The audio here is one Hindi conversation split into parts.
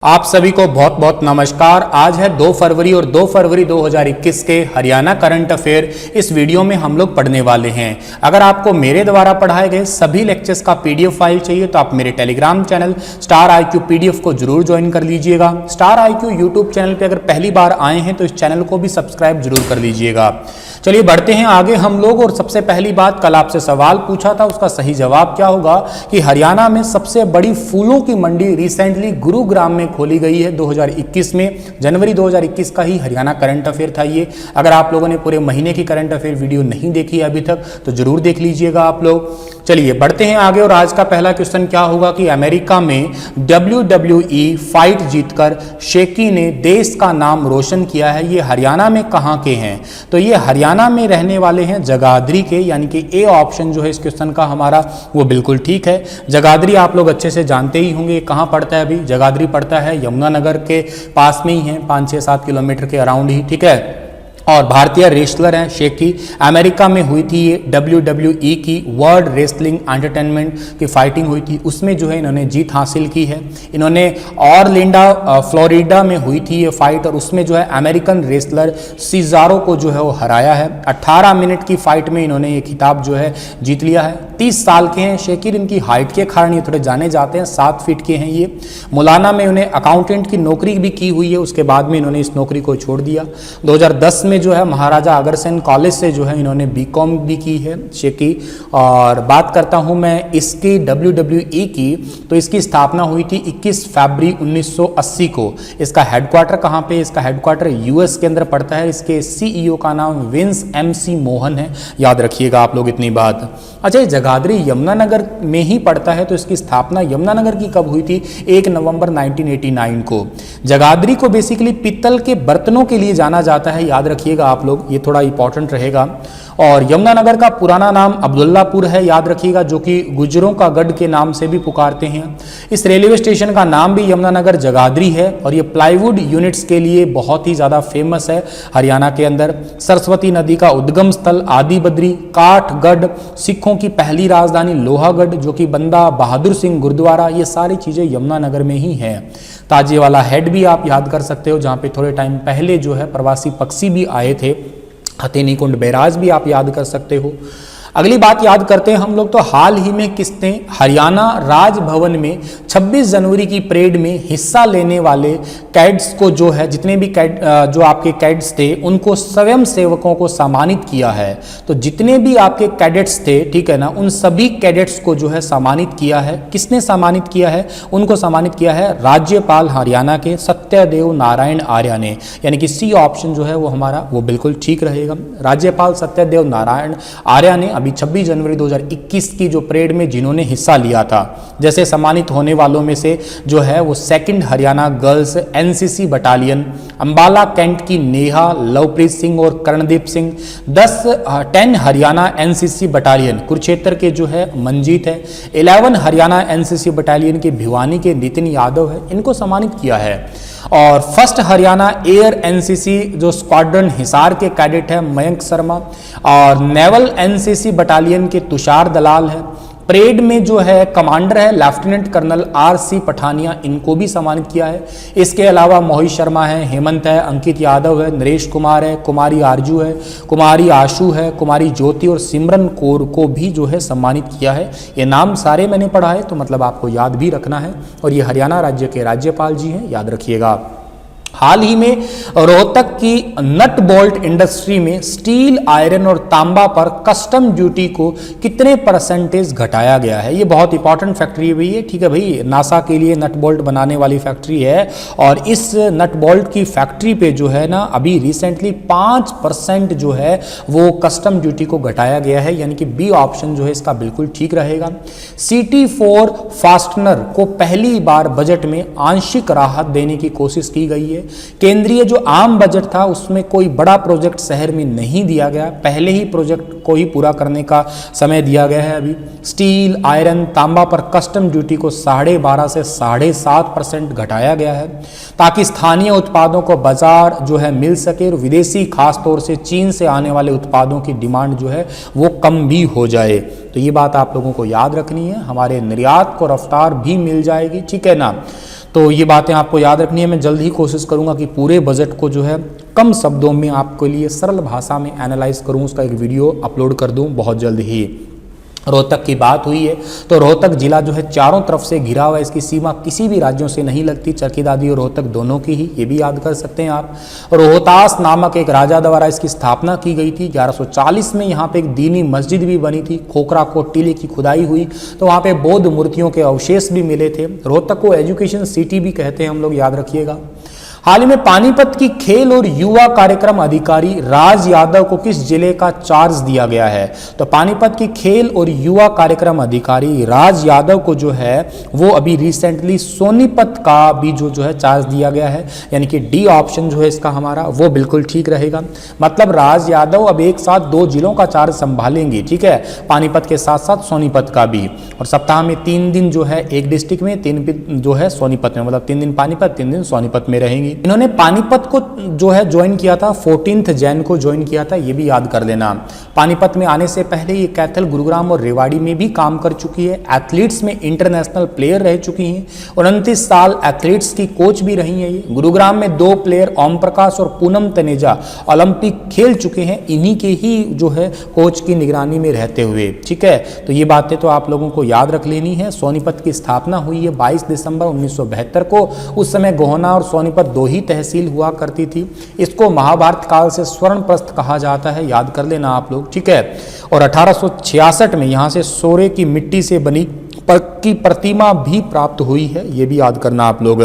आप सभी को बहुत बहुत नमस्कार। आज है 2 फरवरी और 2 फरवरी 2021 के हरियाणा करंट अफेयर इस वीडियो में हम लोग पढ़ने वाले हैं। अगर आपको मेरे द्वारा पढ़ाए गए सभी लेक्चर्स का पीडीएफ फाइल चाहिए तो आप मेरे Telegram channel star IQ PDF को जरूर ज्वाइन कर लीजिएगा। स्टार IQ यूट्यूब चैनल पे अगर पहली बार आए हैं तो इस चैनल को भी सब्सक्राइब जरूर कर लीजिएगा। चलिए बढ़ते हैं आगे हम लोग। और सबसे पहली बात, कल आपसे सवाल पूछा था, उसका सही जवाब क्या होगा कि हरियाणा में सबसे बड़ी फूलों की मंडी रिसेंटली गुरुग्राम में खोली गई है 2021 में। जनवरी 2021 का ही हरियाणा करंट अफेयर था ये। अगर आप लोगों ने पूरे महीने की करंट अफेयर वीडियो नहीं देखी है अभी तक तो जरूर देख लीजिएगा आप लोग। चलिए बढ़ते हैं आगे। और आज का पहला क्वेश्चन क्या होगा कि अमेरिका में WWE फाइट जीतकर शेकी ने देश का नाम रोशन किया है। ये हरियाणा में कहां के हैं? तो ये हरियाणा में रहने वाले हैं जगाधरी के, यानी कि ए ऑप्शन जो है इस क्वेश्चन का हमारा वो बिल्कुल ठीक है। जगाधरी आप लोग अच्छे से जानते ही होंगे कहां पड़ता है। अभी जगाधरी पड़ता है यमुनानगर के पास में ही है, 5-6-7 किलोमीटर के अराउंड ही, ठीक है। और भारतीय रेसलर हैं शेकी। अमेरिका में हुई थी ये WWE की वर्ल्ड रेसलिंग एंटरटेनमेंट की फाइटिंग हुई थी, उसमें जो है इन्होंने जीत हासिल की है। इन्होंने ऑरलैंडो फ्लोरिडा में हुई थी ये फाइट और उसमें जो है अमेरिकन रेसलर सीजारो को जो है वो हराया है। 18 मिनट की फाइट में इन्होंने ये खिताब जो है जीत लिया है। 30 साल के हैं शेकी। इनकी हाइट के कारण ये थोड़े जाने जाते हैं, 7 फीट के हैं ये। मुलाना में उन्हें अकाउंटेंट की नौकरी भी की हुई है, उसके बाद में इन्होंने इस नौकरी को छोड़ दिया। 2010 में जो है महाराजा अग्रसेन कॉलेज से जो है इन्होंने बीकॉम भी की है शेकी। और बात करता हूं मैं इसकी WWE की, तो इसकी स्थापना हुई थी 21 फरवरी 1980 को। इसका हेडक्वार्टर कहां पे? इसका हेडक्वार्टर US के अंदर पड़ता है। इसके CEO का नाम विंस MC मोहन है, याद रखिएगा आप लोग इतनी बात। अच्छा, जगाधरी यमुनानगर में ही पड़ता है, तो इसकी स्थापना यमुनानगर की कब हुई थी? 1 नवंबर 1989 को। जगाधरी को बेसिकली पीतल के बर्तनों के लिए जाना जाता है, याद रखिएगा आप लोग, ये थोड़ा इंपॉर्टेंट रहेगा। और यमुनानगर का पुराना नाम अब्दुल्लापुर है, याद रखिएगा, जो कि गुजरों का गढ़ के नाम से भी पुकारते हैं। इस रेलवे स्टेशन का नाम भी यमुनानगर जगाधरी है और ये प्लाईवुड यूनिट्स के लिए बहुत ही ज़्यादा फेमस है हरियाणा के अंदर। सरस्वती नदी का उद्गम स्थल आदि बद्री, काठगढ़, सिखों की पहली राजधानी लोहागढ़ जो कि बंदा बहादुर सिंह गुरुद्वारा, ये सारी चीज़ें यमुनानगर में ही हैं। ताजेवाला हेड भी आप याद कर सकते हो, जहाँ पे थोड़े टाइम पहले जो है प्रवासी पक्षी भी आए थे। हथेनी कुंड बैराज भी आप याद कर सकते हो। अगली बात याद करते हैं हम लोग, तो हाल ही में किसने हरियाणा राजभवन में 26 जनवरी की परेड में हिस्सा लेने वाले कैड्स को जो है, जितने भी जो आपके कैड्स थे उनको स्वयं सेवकों को सम्मानित किया है। तो जितने भी आपके कैडेट्स थे, ठीक है ना, उन सभी कैडेट्स को जो है सम्मानित किया है। किसने सम्मानित किया है? उनको सम्मानित किया है राज्यपाल हरियाणा के सत्यदेव नारायण आर्य ने, यानी कि C ऑप्शन जो है वो हमारा वो बिल्कुल ठीक रहेगा। राज्यपाल सत्यदेव नारायण आर्य ने अभी 26 जनवरी 2021 की जो परेड में जिन्होंने हिस्सा लिया था, जैसे सम्मानित होने वालों में से जो है वो 2nd Haryana girls NCC battalion, Ambala Cantt की नेहा, लवप्रीत सिंह और करणदीप सिंह, 10 हरियाणा NCC बटालियन कुरुक्षेत्र के जो है मंजीत है, 11 हरियाणा NCC बटालियन के भिवानी के नितिन यादव है, इनको सम्मानित किया है। और 1st हरियाणा एयर NCC जो स्क्वाड्रन हिसार के कैडेट है मयंक शर्मा, और नेवल NCC बटालियन के तुषार दलाल है। परेड में जो है कमांडर है लेफ्टिनेंट कर्नल RC पठानिया, इनको भी सम्मानित किया है। इसके अलावा मोहित शर्मा है, हेमंत है, अंकित यादव है, नरेश कुमार है, कुमारी आरजू है, कुमारी आशु है, कुमारी ज्योति और सिमरन कौर को भी जो है सम्मानित किया है। ये नाम सारे मैंने पढ़ा है, तो मतलब आपको याद भी रखना है। और ये हरियाणा राज्य के राज्यपाल जी हैं, याद रखिएगा। हाल ही में रोहतक की नट बोल्ट इंडस्ट्री में स्टील, आयरन और तांबा पर कस्टम ड्यूटी को कितने % घटाया गया है? ये बहुत इंपॉर्टेंट फैक्ट्री भी है, ठीक है भाई, नासा के लिए नट बोल्ट बनाने वाली फैक्ट्री है। और इस नट बोल्ट की फैक्ट्री पे जो है ना अभी रिसेंटली 5% जो है वो कस्टम ड्यूटी को घटाया गया है, यानी कि B ऑप्शन जो है इसका बिल्कुल ठीक रहेगा। CT4 फास्टनर को पहली बार बजट में आंशिक राहत देने की कोशिश की गई है। केंद्रीय जो आम बजट था उसमें कोई बड़ा प्रोजेक्ट शहर में नहीं दिया गया, पहले ही प्रोजेक्ट को ही पूरा करने का समय दिया गया है। अभी स्टील, आयरन, तांबा पर कस्टम ड्यूटी को 12.5 से 7.5% घटाया गया है, ताकि स्थानीय उत्पादों को बाजार जो है मिल सके और विदेशी खासतौर से चीन से आने वाले उत्पादों की डिमांड जो है वो कम भी हो जाए। तो ये बात आप लोगों को याद रखनी है, हमारे निर्यात को रफ्तार भी मिल जाएगी, ठीक है ना। तो ये बातें आपको याद रखनी है। मैं जल्द ही कोशिश करूंगा कि पूरे बजट को जो है कम शब्दों में आपके लिए सरल भाषा में एनालाइज करूं, उसका एक वीडियो अपलोड कर दूं बहुत जल्द ही। रोहतक की बात हुई है तो रोहतक जिला जो है चारों तरफ से घिरा हुआ है, इसकी सीमा किसी भी राज्यों से नहीं लगती, चरखी दादी और रोहतक दोनों की ही, ये भी याद कर सकते हैं आप। रोहतास नामक एक राजा द्वारा इसकी स्थापना की गई थी। 1140 में यहाँ पे एक दीनी मस्जिद भी बनी थी। खोखरा कोट टीले की खुदाई हुई तो वहाँ पे बौद्ध मूर्तियों के अवशेष भी मिले थे। रोहतक को एजुकेशन सिटी भी कहते हैं हम लोग, याद रखिएगा। हाल ही में पानीपत की खेल और युवा कार्यक्रम अधिकारी राज यादव को किस जिले का चार्ज दिया गया है? तो पानीपत की खेल और युवा कार्यक्रम अधिकारी राज यादव को जो है वो अभी रिसेंटली सोनीपत का भी जो है चार्ज दिया गया है, यानी कि डी ऑप्शन जो है इसका हमारा वो बिल्कुल ठीक रहेगा। मतलब राज यादव अब एक साथ 2 जिलों का चार्ज संभालेंगे, ठीक है, पानीपत के साथ साथ सोनीपत का भी। और सप्ताह में 3 दिन जो है एक डिस्ट्रिक्ट में, 3 जो है सोनीपत में, मतलब 3 दिन पानीपत 3 दिन सोनीपत में रहेंगी। इन्होंने पानीपत को जो है ज्वाइन किया था, 14 जैन को ज्वाइन किया था, ये भी याद कर लेना। पानीपत में आने से पहले ये कैथल, गुरुग्राम और रेवाड़ी में भी काम कर चुकी है। एथलीट्स में इंटरनेशनल प्लेयर रह चुकी हैं। 29 साल एथलीट्स की कोच भी रही हैं ये। गुरुग्राम में 2 प्लेयर ओम प्रकाश और पूनम तनेजा ओलंपिक खेल चुके हैं, इन्हीं के ही जो है कोच की निगरानी में रहते हुए, ठीक है। तो ये बातें तो आप लोगों को याद रख लेनी है। सोनीपत की स्थापना हुई है 22 दिसंबर 1972 को। उस समय गोहना और सोनीपत 2 ही तहसील हुआ करती थी। इसको महाभारत काल से स्वर्ण प्रस्थ कहा जाता है, याद कर लेना आप लोग, ठीक है। और 1866 में यहाँ से सोरे की मिट्टी से बनी की प्रतिमा भी प्राप्त हुई है, ये भी याद करना आप लोग।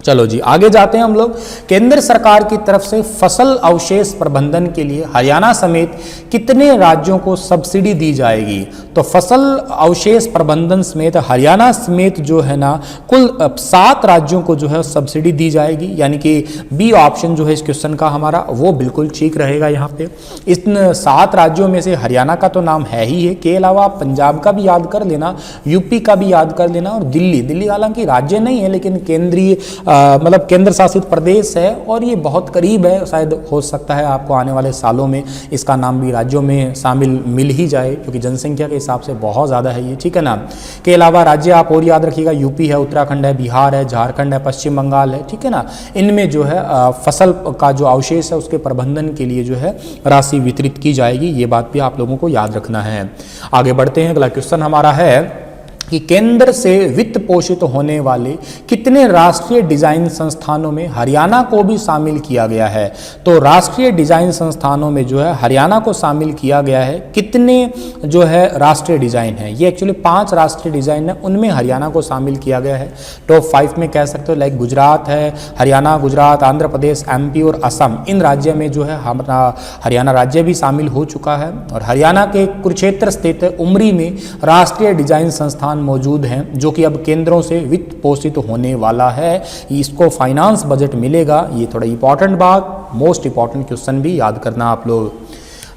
चलो जी आगे जाते हैं हम लोग। केंद्र सरकार की तरफ से फसल अवशेष प्रबंधन के लिए हरियाणा समेत कितने राज्यों को सब्सिडी दी जाएगी? तो फसल अवशेष प्रबंधन समेत हरियाणा समेत जो है ना कुल 7 राज्यों को जो है सब्सिडी दी जाएगी, यानी कि बी ऑप्शन जो है इस क्वेश्चन का हमारा वो बिल्कुल ठीक रहेगा। यहाँ पे इन 7 राज्यों में से हरियाणा का तो नाम है ही है, के अलावा पंजाब का भी याद कर लेना, यूपी का भी याद कर लेना, और दिल्ली हालांकि राज्य नहीं है लेकिन केंद्रीय मतलब केंद्र शासित प्रदेश है और ये बहुत करीब है, शायद हो सकता है आपको आने वाले सालों में इसका नाम भी राज्यों में शामिल मिल ही जाए, क्योंकि जनसंख्या के हिसाब से बहुत ज़्यादा है ये, ठीक है ना। के अलावा राज्य आप और याद रखिएगा, यूपी है, उत्तराखंड है, बिहार है, झारखंड है, पश्चिम बंगाल है, ठीक है ना। इनमें जो है फसल का जो अवशेष है उसके प्रबंधन के लिए जो है राशि वितरित की जाएगी, ये बात भी आप लोगों को याद रखना है। आगे बढ़ते हैं, अगला क्वेश्चन हमारा है कि केंद्र से वित्त पोषित होने वाले कितने राष्ट्रीय डिजाइन संस्थानों में हरियाणा को भी शामिल किया गया है? तो राष्ट्रीय डिजाइन संस्थानों में जो है हरियाणा को शामिल किया गया है। कितने जो है राष्ट्रीय डिजाइन है? ये एक्चुअली 5 राष्ट्रीय डिजाइन है, उनमें हरियाणा को शामिल किया गया है। टॉप 5 में कह सकते हो, लाइक गुजरात है, हरियाणा, गुजरात, आंध्र प्रदेश, एमपी और असम, इन राज्य में जो है हमारा हरियाणा राज्य भी शामिल हो चुका है। और हरियाणा के कुरुक्षेत्र स्थित उमरी में राष्ट्रीय डिजाइन संस्थान मौजूद हैं, जो कि अब केंद्रों से वित्त पोषित होने वाला है। इसको फाइनेंस बजट मिलेगा, ये थोड़ा इंपॉर्टेंट बात, मोस्ट इंपॉर्टेंट क्वेश्चन भी याद करना आप लोग।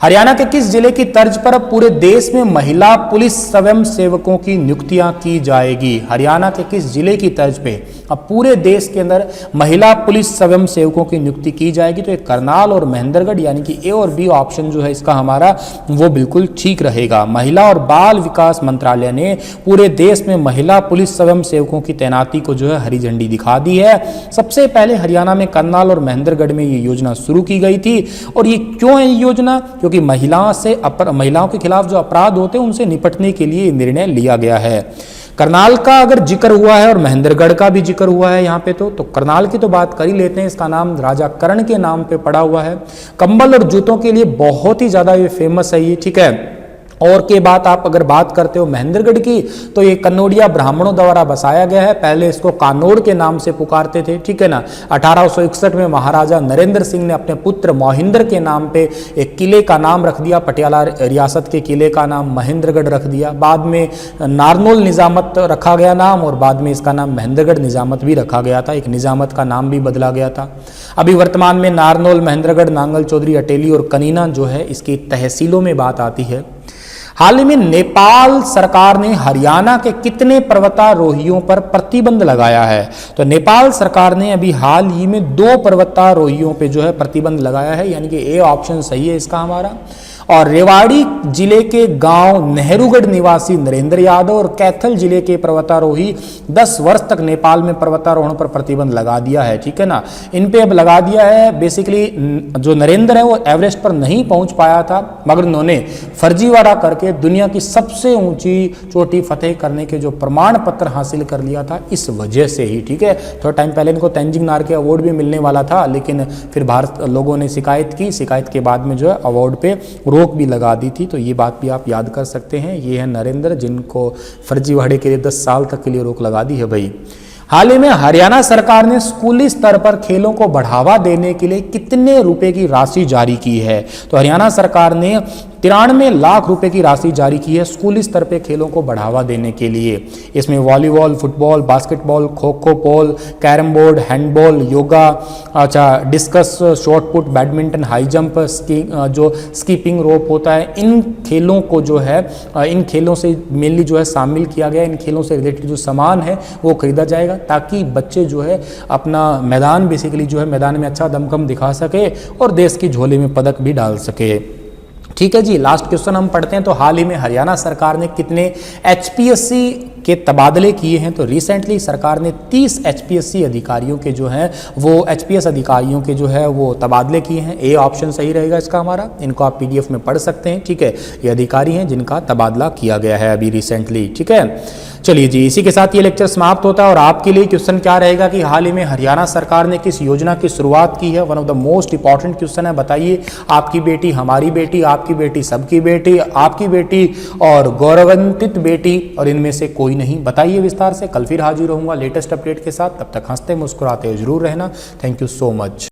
हरियाणा के किस जिले की तर्ज पर अब पूरे देश में महिला पुलिस स्वयं सेवकों की नियुक्तियां की जाएगी? हरियाणा के किस जिले की तर्ज पे अब पूरे देश के अंदर महिला पुलिस स्वयं सेवकों की नियुक्ति की जाएगी? तो ये करनाल और महेंद्रगढ़, यानी कि ए और बी ऑप्शन जो है इसका हमारा वो बिल्कुल ठीक रहेगा। महिला और बाल विकास मंत्रालय ने पूरे देश में महिला पुलिस स्वयं सेवकों की तैनाती को जो है हरी झंडी दिखा दी है। सबसे पहले हरियाणा में करनाल और महेंद्रगढ़ में ये योजना शुरू की गई थी। और ये क्यों है योजना? क्योंकि महिलाओं के खिलाफ जो अपराध होते हैं उनसे निपटने के लिए निर्णय लिया गया है। करनाल का अगर जिक्र हुआ है और महेंद्रगढ़ का भी जिक्र हुआ है यहाँ पे, तो करनाल की तो बात कर ही लेते हैं। इसका नाम राजा कर्ण के नाम पे पड़ा हुआ है। कंबल और जूतों के लिए बहुत ही ज्यादा ये फेमस है ये, ठीक है। और के बाद आप अगर बात करते हो महेंद्रगढ़ की, तो ये कन्नौड़िया ब्राह्मणों द्वारा बसाया गया है। पहले इसको कानोड़ के नाम से पुकारते थे, ठीक है ना। 1861 में महाराजा नरेंद्र सिंह ने अपने पुत्र मोहिंद्र के नाम पे एक किले का नाम रख दिया, पटियाला रियासत के किले का नाम महेंद्रगढ़ रख दिया। बाद में नारनौल निजामत रखा गया नाम, और बाद में इसका नाम महेंद्रगढ़ निजामत भी रखा गया था। एक निजामत का नाम भी बदला गया था। अभी वर्तमान में नारनौल, महेंद्रगढ़, नांगल चौधरी, अटेली और कनीना जो है इसकी तहसीलों में बात आती है। हाल ही में नेपाल सरकार ने हरियाणा के कितने पर्वतारोहियों पर प्रतिबंध लगाया है? तो नेपाल सरकार ने अभी हाल ही में 2 पर्वतारोहियों पे जो है प्रतिबंध लगाया है, यानी कि ए ऑप्शन सही है इसका हमारा। और रेवाड़ी जिले के गांव नेहरूगढ़ निवासी नरेंद्र यादव और कैथल जिले के पर्वतारोही 10 वर्ष तक नेपाल में पर्वतारोहण पर प्रतिबंध लगा दिया है, ठीक है ना। इन पे अब लगा दिया है। बेसिकली जो नरेंद्र है वो एवरेस्ट पर नहीं पहुंच पाया था, मगर उन्होंने फर्जीवाड़ा करके दुनिया की सबसे ऊंची चोटी फतेह करने के जो प्रमाण पत्र हासिल कर लिया था, इस वजह से ही, ठीक है। थोड़ा टाइम पहले इनको तेंजिंग नार्गे अवार्ड भी मिलने वाला था, लेकिन फिर भारत लोगों ने शिकायत की, शिकायत के बाद में जो है अवार्ड पे रोक भी लगा दी थी। तो ये बात भी आप याद कर सकते हैं। ये है नरेंद्र, जिनको फर्जीवाड़े के लिए 10 साल तक के लिए रोक लगा दी है भाई। हाल ही में हरियाणा सरकार ने स्कूली स्तर पर खेलों को बढ़ावा देने के लिए कितने रुपए की राशि जारी की है? तो हरियाणा सरकार ने 93 लाख रुपए की राशि जारी की है स्कूली स्तर पे खेलों को बढ़ावा देने के लिए। इसमें volleyball, football, basketball, kho kho, pole, carrom board, handball, yoga, discus, shot put, badminton, high jump, जो स्कीपिंग रोप होता है, इन खेलों को जो है इन खेलों से मेनली जो है शामिल किया गया। इन खेलों से रिलेटेड जो सामान है वो खरीदा जाएगा, ताकि बच्चे जो है अपना मैदान बेसिकली जो है मैदान में अच्छा दमखम दिखा सके और देश की झोली में पदक भी डाल सके, ठीक है जी। लास्ट क्वेश्चन हम पढ़ते हैं। तो हाल ही में हरियाणा सरकार ने कितने एचपीएससी के तबादले किए हैं? तो रिसेंटली सरकार ने 30 एचपीएससी अधिकारियों के जो हैं वो एचपीएस अधिकारियों के जो है वो तबादले किए हैं। ए ऑप्शन सही रहेगा इसका हमारा। इनको आप पीडीएफ में पढ़ सकते हैं, ठीक है। ये अधिकारी हैं जिनका तबादला किया गया है अभी रिसेंटली, ठीक है। चलिए जी, इसी के साथ ये लेक्चर समाप्त होता है। और आपके लिए क्वेश्चन क्या रहेगा कि हाल ही में हरियाणा सरकार ने किस योजना की शुरुआत की है? One of the most important question है। बताइए, आपकी बेटी हमारी बेटी, आपकी बेटी सबकी बेटी, आपकी बेटी और गौरवान्वित बेटी, और इनमें से कोई नहीं? बताइए विस्तार से। कल फिर हाजिर रहूंगा लेटेस्ट अपडेट के साथ। तब तक हंसते मुस्कुराते जरूर रहना। Thank you so much.